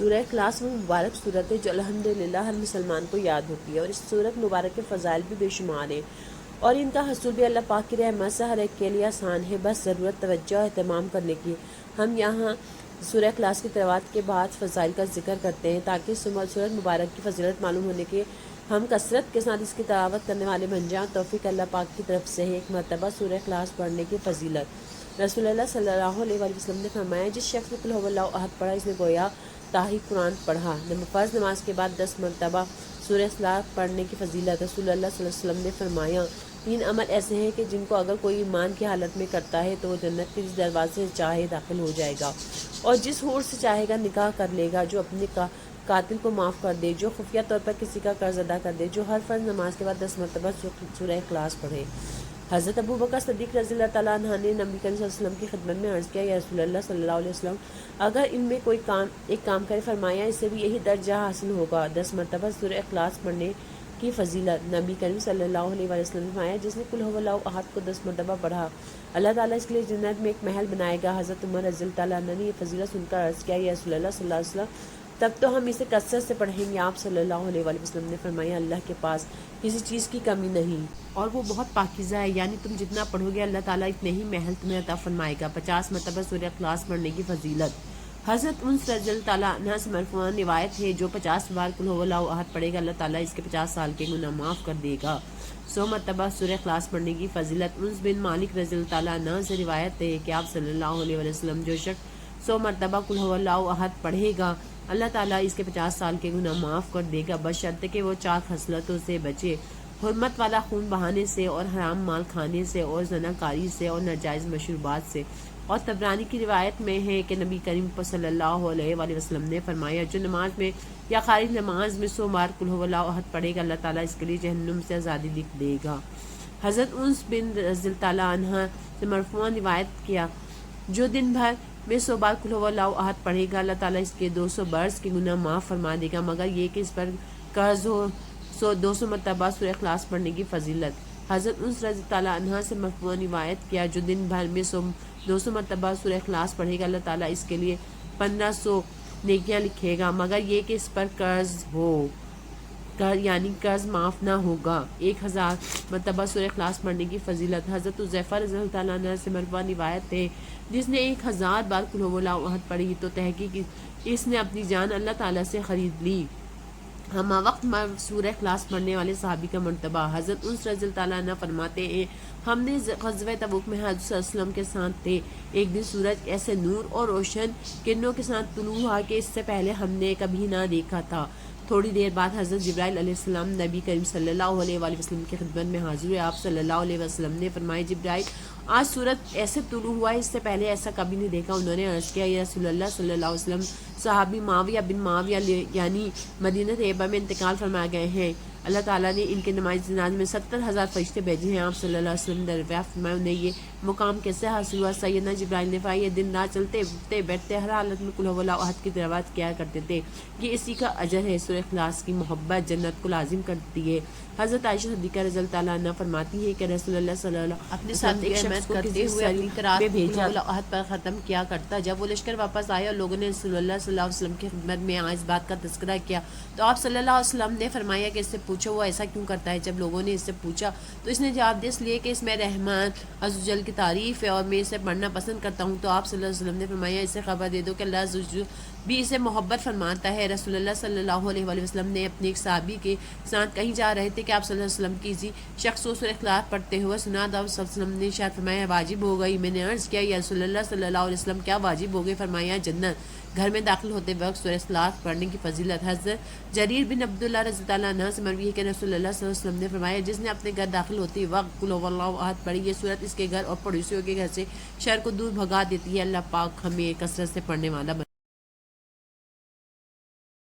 سورہ اخلاص وہ مبارک صورت ہے جو الحمدللہ ہر مسلمان کو یاد ہوتی ہے، اور اس صورت مبارک کے فضائل بھی بے شمار ہیں، اور ان کا حصول بھی اللہ پاک کی رحمت سے ہر ایک کے لیے آسان ہے، بس ضرورت توجہ اور اہتمام کرنے کی۔ ہم یہاں سورہ اخلاص کی تلاوت کے بعد فضائل کا ذکر کرتے ہیں تاکہ سورت مبارک کی فضیلت معلوم ہونے کے ہم کثرت کے ساتھ اس کی تلاوت کرنے والے بن جائیں۔ توفیق اللہ پاک کی طرف سے ہے۔ ایک مرتبہ سورہ اخلاص پڑھنے کی فضیلت۔ رسول اللہ صلی اللہ علیہ وسلم نے فرمایا، جس شخص نے قل هو اللہ احد پڑھا، اس نے گویا تاہی قرآن پڑھا۔ فرض نماز کے بعد 10 مرتبہ سورہ اخلاص پڑھنے کی فضیلت۔ رسول اللہ صلی اللہ علیہ وسلم نے فرمایا، 3 عمل ایسے ہیں کہ جن کو اگر کوئی ایمان کی حالت میں کرتا ہے تو وہ جنت کے جس دروازے سے چاہے داخل ہو جائے گا، اور جس حور سے چاہے گا نکاح کر لے گا، جو اپنے قاتل کو معاف کر دے، جو خفیہ طور پر کسی کا قرض ادا کر دے، جو ہر فرض نماز کے بعد 10 مرتبہ سورہ اخلاص پڑھے۔ حضرت ابو بکر صدیق رضی اللہ تعالیٰ عنہ نے نبی کریم صلی اللہ علیہ وسلم کی خدمت میں عرض کیا، یا رسول اللہ صلی اللہ علیہ وسلم، اگر ان میں کوئی ایک کام کرے، فرمایا اسے بھی یہی درجہ حاصل ہوگا۔ 10 مرتبہ سورہ اخلاص پڑھنے کی فضیلت۔ نبی کریم صلی اللہ علیہ وسلم نے فرمایا، جس نے قل هو اللہ احد کو 10 مرتبہ پڑھا، اللہ تعالیٰ اس کے لیے جنت میں ایک محل بنائے گا۔ حضرت عمر رضی اللہ تعالیٰ عنہ نے یہ فضیلت سن کر عرض کیا، یا رسول اللہ صلی اللہ علیہ وسلم، تب تو ہم اسے کثرت سے پڑھیں گے۔ آپ صلی اللہ علیہ وسلم نے فرمایا، اللہ کے پاس کسی چیز کی کمی نہیں، اور وہ بہت پاکیزہ ہے، یعنی تم جتنا پڑھو گے اللہ تعالیٰ اتنے ہی محل تمہیں عطا فرمائے گا۔ 50 مرتبہ سورہ اخلاص پڑھنے کی فضیلت۔ حضرت انس رضی اللہ تعالیٰ عنہ سے مرفوعاً روایت ہے، جو 50 بار قل هو اللہ احد پڑھے گا، اللہ تعالیٰ اس کے 50 سال کے گناہ معاف کر دے گا۔ 100 مرتبہ سورہ اخلاص پڑھنے کی فضیلت۔ انس بن مالک رضی اللہ تعالیٰ عنہ سے روایت ہے کہ آپ صلی اللہ علیہ وسلم، جو شخص 100 مرتبہ قل هو اللہ احد پڑھے گا، اللہ تعالیٰ اس کے 50 سال کے گناہ معاف کر دے گا، بشرطے کہ وہ 4 خصلتوں سے بچے: حرمت والا خون بہانے سے، اور حرام مال کھانے سے، اور زناکاری سے، اور ناجائز مشروبات سے۔ اور طبرانی کی روایت میں ہے کہ نبی کریم صلی اللہ علیہ وسلم نے فرمایا، جو نماز میں یا خارج نماز میں 100 بار قل هو اللہ احد پڑھے گا، اللہ تعالیٰ اس کے لیے جہنم سے آزادی لکھ دے گا۔ حضرت انس بن رضی اللہ تعالیٰ عنہ سے مرفوعاً روایت کیا، جو دن بھر میں 100 بار قل هو اللہ احد پڑھے گا، اللہ تعالیٰ اس کے 200 برس کے گناہ معاف فرما دے گا، مگر یہ کہ اس پر قرض ہو۔ 200 مرتبہ سورہ اخلاص پڑھنے کی فضیلت۔ حضرت انس رضی تعالیٰ عنہ سے مرفوعاً روایت کیا، جو دن بھر میں 200 مرتبہ سورہ اخلاص پڑھے گا، اللہ تعالیٰ اس کے لیے 1500 نیکیاں لکھے گا، مگر یہ کہ اس پر قرض ہو، یعنی قرض معاف نہ ہوگا۔ 1000 مرتبہ سورہ اخلاص پڑھنے کی فضیلت۔ حضرت حذیفہ رضی اللہ تعالیٰ عنہ سے مرفوعاً روایت ہے، جس نے 1000 بار قل هو اللہ احد پڑھی تو تحقیق اس نے اپنی جان اللہ تعالیٰ سے خرید لی۔ ہمہ وقت سورہ اخلاص پڑھنے والے صحابی کا مرتبہ۔ حضرت انس رضی اللہ تعالیٰ عنہ فرماتے ہیں، ہم نے غزوہ تبوک میں حضرت صلی اللہ علیہ وسلم کے ساتھ تھے۔ ایک دن سورج ایسے نور اور روشن کرنوں کے ساتھ طلوع ہوا کہ اس سے پہلے ہم نے کبھی نہ دیکھا تھا۔ تھوڑی دیر بعد حضرت جبرائیل علیہ السلام نبی کریم صلی اللہ علیہ وسلم کی خدمت میں حاضر ہوئے۔ آپ صلی اللہ علیہ وسلم نے فرمایا، جبرائیل، آج سورج ایسے طلوع ہوا ہے، اس سے پہلے ایسا کبھی نہیں دیکھا۔ انہوں نے عرض کیا، یا رسول اللہ صلی اللہ علیہ وسلم، صحابی معاویہ بن معاویہ یعنی مدینہ طیبہ میں انتقال فرما گئے ہیں، اللہ تعالیٰ نے ان کے نماز جنازے میں 70,000 فرشتے بھیجے ہیں۔ آپ صلی اللہ علیہ وسلم نے دریافت فرمایا، انہیں یہ مقام کیسے حاصل ہوا؟ سیدنا جبرائیل نے فرمایا، یہ دن رات چلتے اٹھتے بیٹھتے ہر حالت میں قل هو اللہ احد کی تلاوت کیا کرتے تھے، یہ اسی کا اجر ہے۔ سورہ اخلاص کی محبت جنت کو لازم کرتی ہے۔ حضرت عائشہ صدیقہ رضی اللہ تعالیٰ عنہ فرماتی ہے کہ رسول اللہ صلی اللہ علیہ وسلم اپنے ساتھ ایک شخص کو کسی سری میں بھیجا، احد پر ختم کیا کرتا۔ جب وہ لشکر واپس آیا اور لوگوں نے رسول اللہ صلی اللہ علیہ وسلم کی خدمت میں اس بات کا تذکرہ کیا تو آپ صلی اللہ علیہ وسلم نے فرمایا کہ اس سے پوچھو وہ ایسا کیوں کرتا ہے۔ جب لوگوں نے اس سے پوچھا تو اس نے جواب دیا، اس لیے کہ اس میں رحمان عز و جل کی تعریف ہے اور میں اسے پڑھنا پسند کرتا ہوں۔ تو آپ صلی اللہ علیہ وسلم نے فرمایا، اسے خبر دے دو کہ اللہ عز و جل بھی اسے محبت فرماتا ہے۔ رسول اللہ صلی اللہ علیہ وسلم نے اپنے ایک صحابی کے ساتھ کہیں جا رہے تھے کہ آپ صلی اللہ علیہ وسلم کسی شخص کو سورہ اخلاص پڑھتے ہوئے سنا، تو آپ صلی اللہ علیہ وسلم نے ارشاد فرمایا، واجب ہو گئی۔ میں نے عرض کیا، یا رسول اللہ صلی اللہ علیہ وسلم کیا واجب ہو گئی؟ فرمایا، جنت۔ گھر میں داخل ہوتے وقت سورہ اخلاص پڑھنے کی فضیلت۔ حضرت جریر بن عبداللہ رضی اللہ عنہ سے مروی ہے کہ رسول اللہ صلی اللہ علیہ وسلم نے فرمایا، جس نے اپنے گھر داخل ہوتے وقت قل هو اللہ احد پڑھی، یہ سورت اس کے گھر اور پڑوسیوں کے گھر سے شر کو دور بھگا دیتی ہے۔ اللہ پاک ہمیں کثرت سے پڑھنے والا